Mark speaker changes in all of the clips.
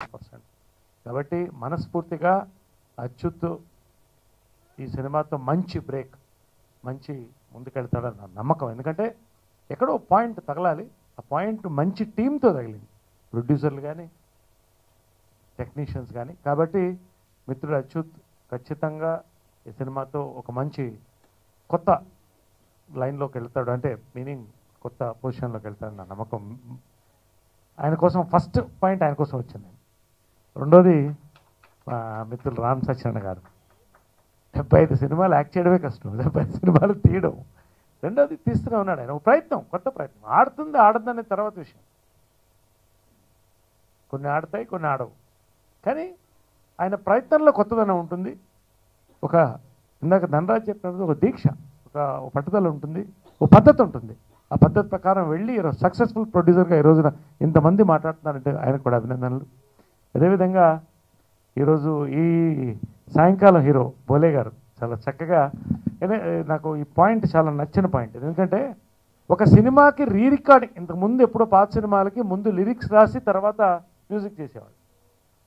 Speaker 1: 100%. కాబట్టి మనస్ఫూర్తిగా అచ్యుత్ ఈ సినిమాతో మంచి బ్రేక్, మంచి ముందుకెళ్తాడని నా నమ్మకం. ఎందుకంటే ఎక్కడో పాయింట్ తగలాలి, ఆ పాయింట్ మంచి టీంతో తగిలింది, ప్రొడ్యూసర్లు కానీ టెక్నీషియన్స్ కానీ. కాబట్టి మిత్రుడు అచ్యుత్ ఖచ్చితంగా ఈ సినిమాతో ఒక మంచి కొత్త లైన్లోకి వెళ్తాడు, అంటే మీనింగ్ కొత్త పొజిషన్లోకి వెళ్తాడు నా నమ్మకం. ఆయన కోసం ఫస్ట్ పాయింట్ ఆయన కోసం వచ్చింది. రెండోది మా మిత్రులు రామ్ సత్యనారాయణ గారు 75 సినిమాలు యాక్ట్ చేయడమే కష్టం, 75 సినిమాలు తీయడం. రెండోది తీస్తూనే ఉన్నాడు ఆయన, ఒక ప్రయత్నం, కొత్త ప్రయత్నం. ఆడుతుంది ఆడదనే తర్వాత విషయం, కొన్ని ఆడతాయి కొన్ని ఆడవు, కానీ ఆయన ప్రయత్నంలో కొత్తదనం ఉంటుంది. ఒక ఇందాక ధనరాజ్ చెప్పినప్పుడు ఒక దీక్ష, ఒక పట్టుదల ఉంటుంది, ఒక పద్ధతి ఉంటుంది. ఆ పద్ధతి ప్రకారం వెళ్ళి సక్సెస్ఫుల్ ప్రొడ్యూసర్గా ఈ రోజున ఇంతమంది మాట్లాడుతున్నారంటే ఆయనకు కూడా అభినందనలు. అదేవిధంగా ఈరోజు ఈ సాయంకాలం హీరో బోలే గారు చాలా చక్కగా, నాకు ఈ పాయింట్ చాలా నచ్చిన పాయింట్. ఎందుకంటే ఒక సినిమాకి రీ రికార్డింగ్, ఇంతకుముందు ఎప్పుడో పాత సినిమాలకి ముందు లిరిక్స్ రాసి తర్వాత మ్యూజిక్ చేసేవాడు.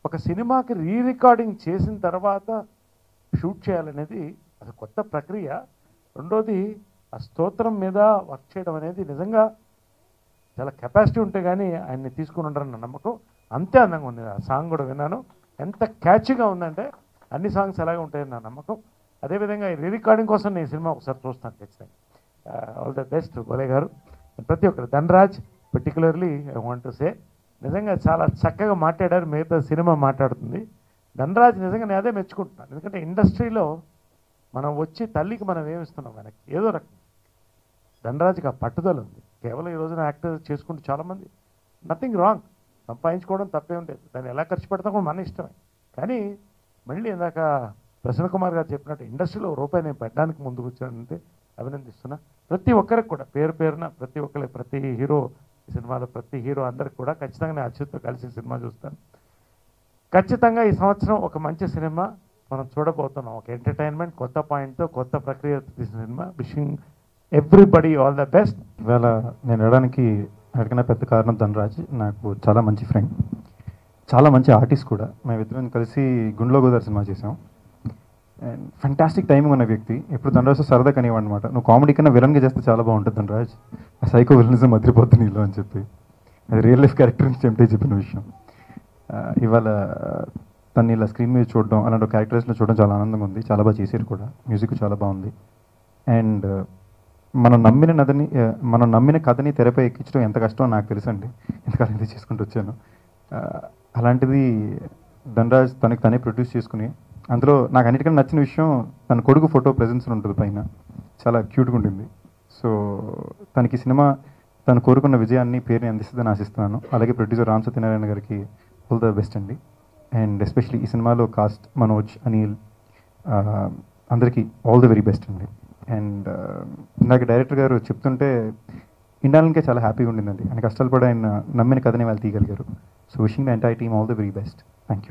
Speaker 1: ఒక సినిమాకి రీ రికార్డింగ్ చేసిన తర్వాత షూట్ చేయాలనేది అది కొత్త ప్రక్రియ. రెండోది ఆ స్తోత్రం మీద వర్క్ చేయడం అనేది నిజంగా చాలా కెపాసిటీ ఉంటే కానీ ఆయన్ని తీసుకుని ఉంటారన్న నమ్మకం. అంతే అందంగా ఉంది. ఆ సాంగ్ కూడా విన్నాను, ఎంత క్యాచ్గా ఉందంటే అన్ని సాంగ్స్ అలాగే ఉంటాయని నా నమ్మకం. అదేవిధంగా ఈ రీ రికార్డింగ్ కోసం నేను సినిమా ఒకసారి చూస్తాను ఖచ్చితంగా. ఆల్ ద బెస్ట్ బోలే గారు. ప్రతి ఒక్కరు, Dhanraj particularly I want to say, నిజంగా చాలా చక్కగా మాట్లాడారు. మిగతా సినిమా మాట్లాడుతుంది. ధనరాజ్ నిజంగా నేను అదే మెచ్చుకుంటున్నాను. ఎందుకంటే ఇండస్ట్రీలో మనం వచ్చి తల్లికి మనం ఏమిస్తున్నాం వెనక్కి ఏదో రకం. ధనరాజ్కి ఆ పట్టుదల ఉంది. కేవలం ఈ రోజున యాక్టర్ చేసుకుంటూ చాలామంది, నథింగ్ రాంగ్, సంపాదించుకోవడం తప్పేం లేదు, దాన్ని ఎలా ఖర్చు పెడతాం కూడా మన ఇష్టమే. కానీ మళ్ళీ ఇందాక ప్రసన్న కుమార్ గారు చెప్పినట్టు ఇండస్ట్రీలో రూపాయి నేను పెట్టడానికి ముందుకు వచ్చానంటే అభినందిస్తున్నా. ప్రతి ఒక్కరికి కూడా పేరు పేరున ప్రతి ఒక్కరికి, ప్రతి హీరో ఈ సినిమాలో ప్రతి హీరో అందరికి కూడా ఖచ్చితంగా నేను అచ్యుత్తో కలిసి సినిమా చూస్తాను. ఖచ్చితంగా ఈ సంవత్సరం ఒక మంచి సినిమా మనం చూడబోతున్నాం. ఒక ఎంటర్టైన్మెంట్, కొత్త పాయింట్తో, కొత్త ప్రక్రియ తీసిన cinema. Wishing everybody all the best.
Speaker 2: ఇవాళ నేను వెళ్ళడానికి అడిగిన పెద్ద కారణం ధనరాజ్ నాకు చాలా మంచి ఫ్రెండ్, చాలా మంచి ఆర్టిస్ట్ కూడా. మేమిద్దరం కలిసి గుండెలో గోదావరి సినిమా చేసాం. అండ్ ఫెంటాస్టిక్ టైమింగ్ ఉన్న వ్యక్తి. ఎప్పుడు ధనరాజ్తో సరదా కనివ్వండి అనమాట, నువ్వు కామెడీ కన్నా విలన్గా చేస్తే చాలా బాగుంటుంది ధనరాజ్, ఆ సైకో విలనిజం మధ్యపోతుంది నీలో అని చెప్పి, అది రియల్ లైఫ్ క్యారెక్టర్ నుంచి చెంటే చెప్పిన విషయం. ఇవాళ తను ఇలా స్క్రీన్ మీద చూడడం, అలాంటి క్యారెక్టర్స్లో చూడడం చాలా ఆనందంగా ఉంది. చాలా బాగా చేశారు కూడా, మ్యూజిక్ చాలా బాగుంది. అండ్ మనం నమ్మిన కథని తెరపై ఎక్కించడం ఎంత కష్టమో నాకు తెలుసండి, ఎంతకాలం ఇది చేసుకుంటూ వచ్చాను. అలాంటిది ధనరాజ్ తనకి తనే ప్రొడ్యూస్ చేసుకుని, అందులో నాకు అన్నిటికన్నా నచ్చిన విషయం తన కొడుకు ఫోటో ప్రెజెన్స్ ఉంటుంది పైన, చాలా క్యూట్గా ఉంటుంది. సో తనకి సినిమా తను కోరుకున్న విజయాన్ని, పేరుని అందిస్తుందని ఆశిస్తున్నాను. అలాగే ప్రొడ్యూసర్ రామ్ సత్యనారాయణ గారికి ఆల్ ద బెస్ట్ అండి. అండ్ ఎస్పెషలీ ఈ సినిమాలో కాస్ట్ మనోజ్, అనిల్ అందరికీ ఆల్ ద వెరీ బెస్ట్ అండి. అండ్ ఇందాక డైరెక్టర్ గారు చెప్తుంటే ఇండాలనికే చాలా హ్యాపీగా ఉండిందండి. ఆయన కష్టాలు పడి ఆయన నమ్మిన కథని వాళ్ళు తీయగలిగారు. So wishing the entire team all the very best. Thank you.